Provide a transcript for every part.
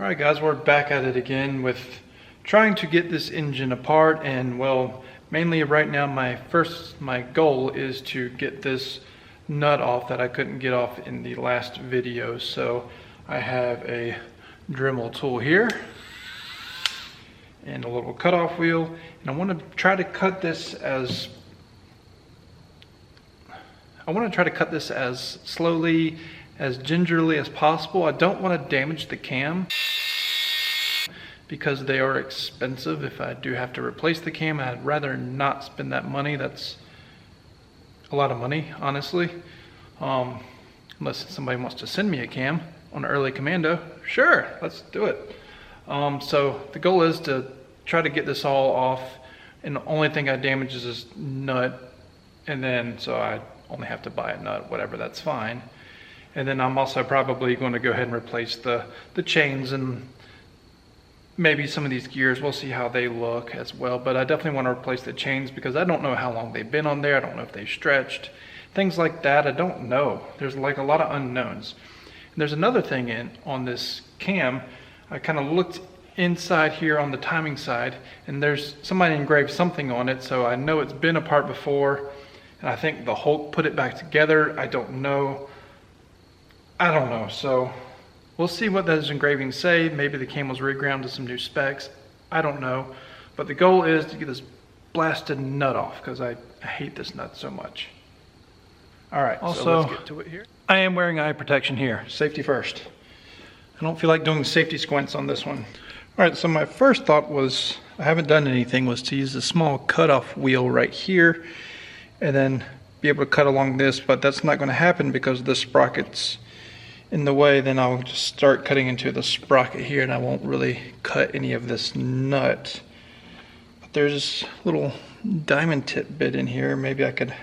Alright guys, we're back at it again with trying to get this engine apart, and well, mainly right now my goal is to get this nut off that I couldn't get off in the last video. So I have a Dremel tool here and a little cutoff wheel, and I want to try to cut this as slowly, as gingerly as possible. I don't want to damage the cam because they are expensive. If I do have to replace the cam, I'd rather not spend that money. That's a lot of money, honestly. Unless somebody wants to send me a cam on Norton Commando, sure, let's do it. So the goal is to try to get this all off, and the only thing I damage is this nut, and then so I only have to buy a nut, whatever, that's fine. And then I'm also probably going to go ahead and replace the chains and maybe some of these gears. We'll see how they look as well, but I definitely want to replace the chains because I don't know how long they've been on there. I don't know if they stretched, things like that. I don't know. There's like a lot of unknowns. And there's another thing on this cam. I kind of looked inside here on the timing side, and there's somebody engraved something on it, so I know it's been apart before, and I think the Hulk put it back together. I don't know, so we'll see what those engravings say. Maybe the cam was reground to some new specs, I don't know, but the goal is to get this blasted nut off because I hate this nut so much. All right, also, so let's get to it here. I am wearing eye protection here, safety first. I don't feel like doing safety squints on this one. All right, so my first thought was, I haven't done anything, was to use a small cutoff wheel right here and then be able to cut along this, but that's not going to happen because the sprocket's in the way. Then I'll just start cutting into the sprocket here and I won't really cut any of this nut. But there's this little diamond tip bit in here. Maybe I could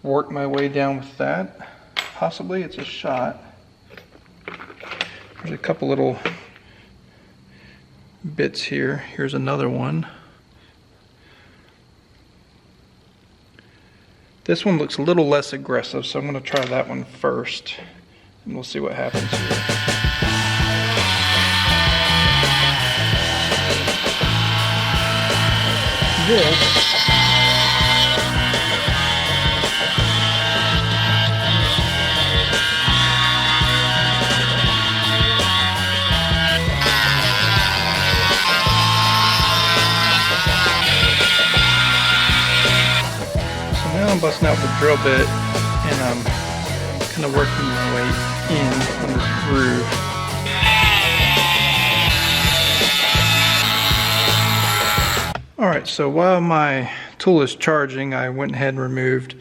work my way down with that. Possibly, it's a shot. There's a couple little bits here. Here's another one. This one looks a little less aggressive, so I'm going to try that one first, and we'll see what happens here. This I'm busting out the drill bit and I'm kind of working my way in on this groove. Alright, so while my tool is charging, I went ahead and removed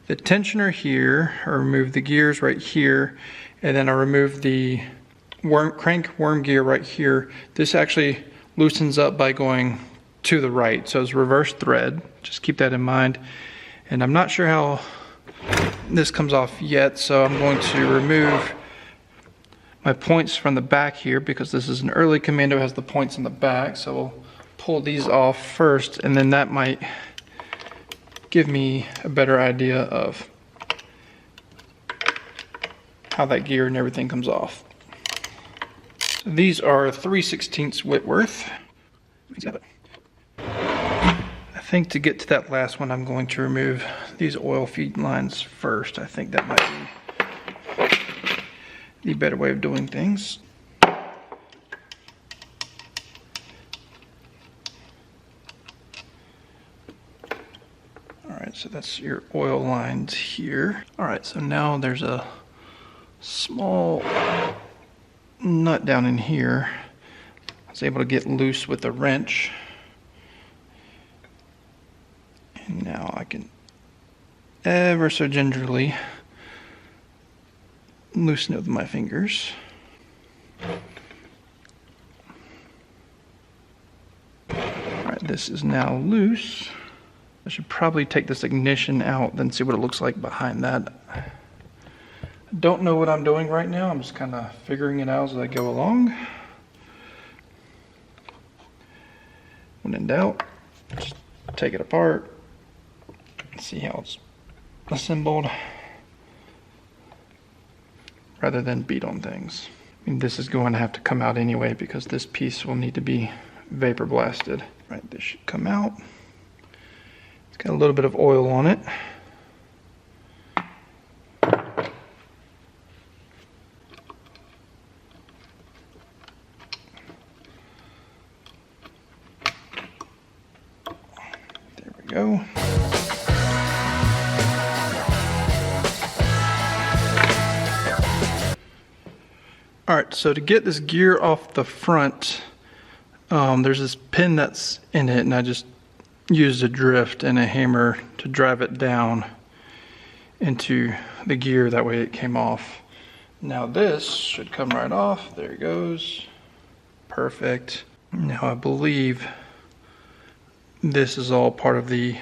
the tensioner here. I removed the gears right here, and then I removed the crank worm gear right here. This actually loosens up by going to the right, so it's reverse thread. Just keep that in mind. And I'm not sure how this comes off yet, so I'm going to remove my points from the back here because this is an Norton Commando, has the points in the back. So we'll pull these off first, and then that might give me a better idea of how that gear and everything comes off. So these are 3/16 Whitworth. I think to get to that last one, I'm going to remove these oil feed lines first. I think that might be the better way of doing things. Alright, so that's your oil lines here. Alright, so now there's a small nut down in here. I was able to get loose with a wrench. And now I can ever so gingerly loosen it with my fingers. Alright, this is now loose. I should probably take this ignition out, then see what it looks like behind that. I don't know what I'm doing right now. I'm just kind of figuring it out as I go along. When in doubt, just take it apart. See how it's assembled rather than beat on things. I mean, this is going to have to come out anyway because this piece will need to be vapor blasted. Right, this should come out. It's got a little bit of oil on it. There we go. Alright, so to get this gear off the front, there's this pin that's in it, and I just used a drift and a hammer to drive it down into the gear. That way it came off. Now this should come right off. There it goes. Perfect. Now I believe this is all part of the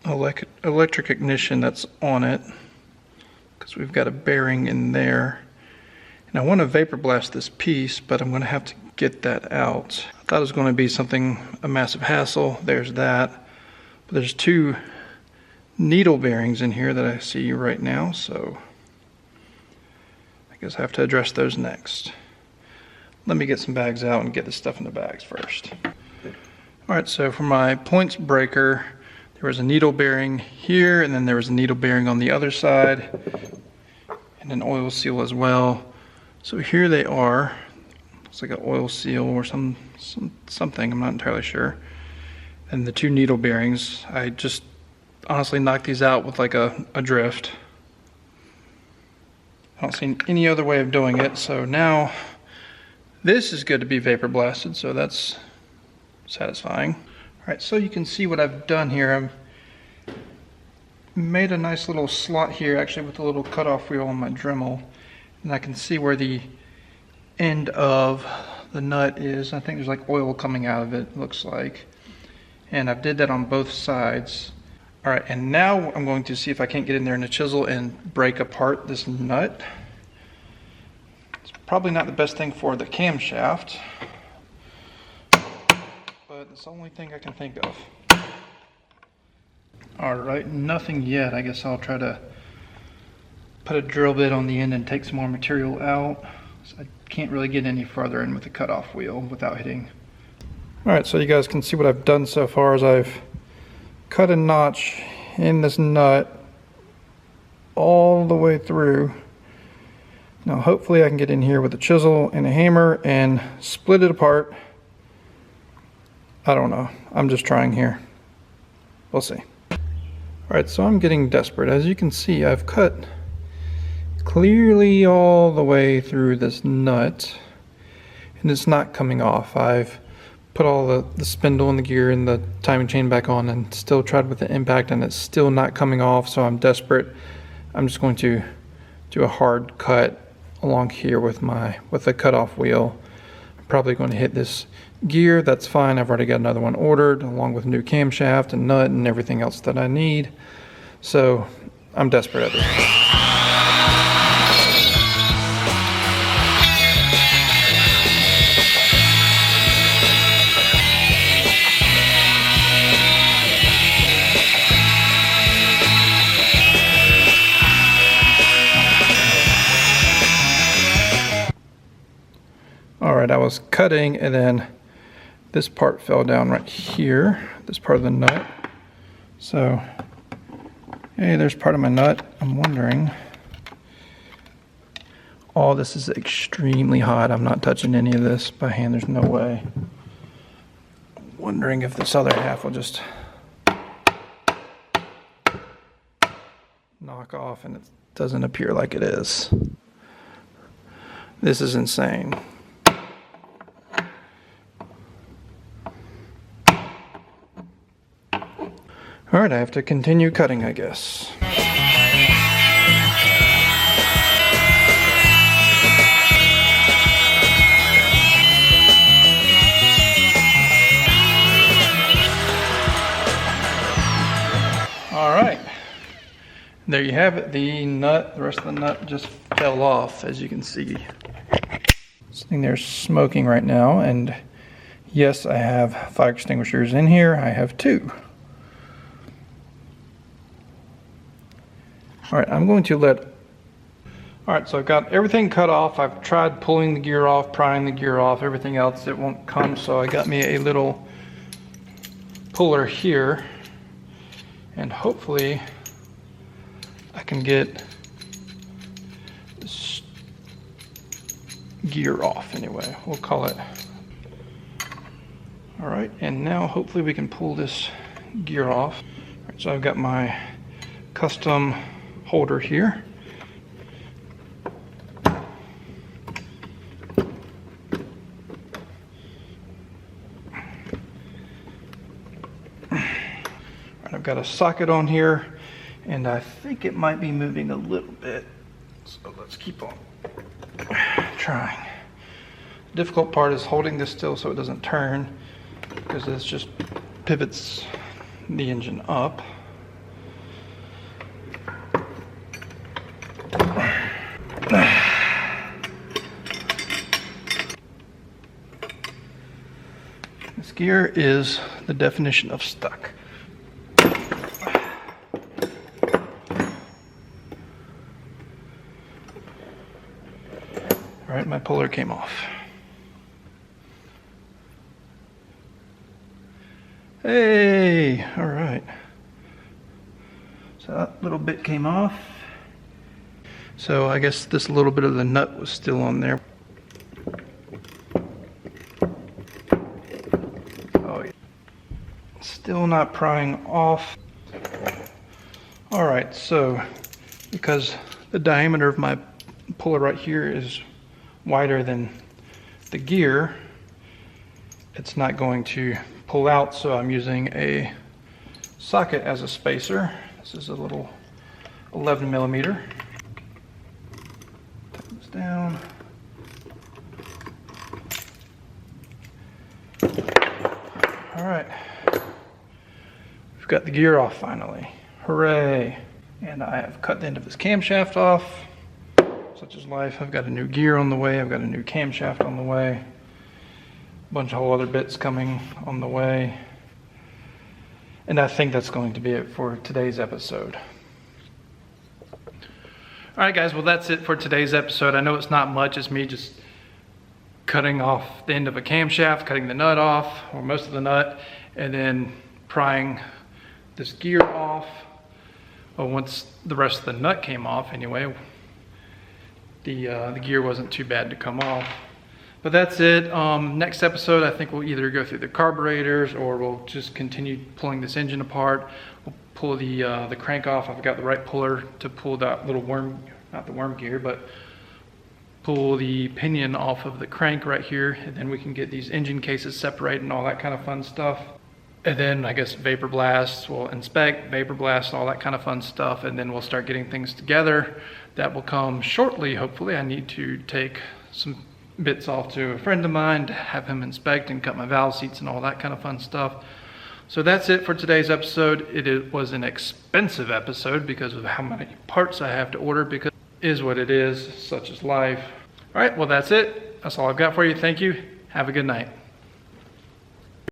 electric ignition that's on it, because we've got a bearing in there. And I want to vapor blast this piece, but I'm going to have to get that out. I thought it was going to be a massive hassle. There's that. But there's two needle bearings in here that I see right now, so I guess I have to address those next. Let me get some bags out and get this stuff in the bags first. Alright, so for my points breaker, there was a needle bearing here, and then there was a needle bearing on the other side, and an oil seal as well. So here they are. It's like an oil seal or something, I'm not entirely sure. And the two needle bearings, I just honestly knocked these out with like a drift. I don't see any other way of doing it, so now this is good to be vapor blasted, so that's satisfying. Alright, so you can see what I've done here. I've made a nice little slot here, actually, with a little cutoff wheel on my Dremel. And I can see where the end of the nut is. I think there's like oil coming out of it, looks like. And I did that on both sides. Alright, and now I'm going to see if I can't get in there in a chisel and break apart this nut. It's probably not the best thing for the camshaft, but it's the only thing I can think of. Alright, nothing yet. I guess I'll try to put a drill bit on the end and take some more material out. So I can't really get any farther in with the cutoff wheel without hitting. Alright, so you guys can see what I've done so far is I've cut a notch in this nut all the way through. Now hopefully I can get in here with a chisel and a hammer and split it apart. I don't know. I'm just trying here. We'll see. Alright, so I'm getting desperate. As you can see, I've cut clearly all the way through this nut, and it's not coming off. I've put all the spindle and the gear and the timing chain back on and still tried with the impact, and it's still not coming off, so I'm desperate. I'm just going to do a hard cut along here with the cutoff wheel. I'm probably going to hit this gear. That's fine. I've already got another one ordered along with a new camshaft and nut and everything else that I need. So I'm desperate at this. Alright, I was cutting and then this part fell down right here, this part of the nut. So, hey, there's part of my nut. I'm wondering. Oh, this is extremely hot. I'm not touching any of this by hand. There's no way. I'm wondering if this other half will just knock off, and it doesn't appear like it is. This is insane. Alright, I have to continue cutting, I guess. Alright, there you have it. The rest of the nut just fell off, as you can see. This thing there's smoking right now, and yes, I have fire extinguishers in here. I have two. Alright, I'm going to let All right, so I've got everything cut off. I've tried pulling the gear off, prying the gear off, everything else, it won't come. So I got me a little puller here, and hopefully I can get this gear off anyway. We'll call it. All right, and now hopefully we can pull this gear off. All right, so I've got my custom holder here. I've got a socket on here, and I think it might be moving a little bit. So let's keep on trying. The difficult part is holding this still so it doesn't turn, because this just pivots the engine up. This gear is the definition of stuck. All right, my puller came off. Hey, all right. So that little bit came off. So I guess this little bit of the nut was still on there. Oh, yeah. Still not prying off. All right, so because the diameter of my puller right here is wider than the gear, it's not going to pull out, so I'm using a socket as a spacer. This is a little 11 millimeter. Take this down. All right, we've got the gear off finally. Hooray! And I have cut the end of this camshaft off. Such is life. I've got a new gear on the way. I've got a new camshaft on the way. A bunch of whole other bits coming on the way. And I think that's going to be it for today's episode. All right, guys. Well, that's it for today's episode. I know it's not much. It's me just cutting off the end of a camshaft, cutting the nut off, or most of the nut, and then prying this gear off. Well, once the rest of the nut came off anyway, the gear wasn't too bad to come off. But that's it. Next episode, I think we'll either go through the carburetors, or we'll just continue pulling this engine apart. We'll pull the crank off. I've got the right puller to pull that little worm, not the worm gear, but pull the pinion off of the crank right here, and then we can get these engine cases separated and all that kind of fun stuff. And then I guess vapor blast, we'll inspect, vapor blast, all that kind of fun stuff, and then we'll start getting things together. That will come shortly, hopefully. I need to take some bits off to a friend of mine to have him inspect and cut my valve seats and all that kind of fun stuff. So that's it for today's episode. It was an expensive episode because of how many parts I have to order, because it is what it is, such is life. All right, well, that's it. That's all I've got for you. Thank you. Have a good night.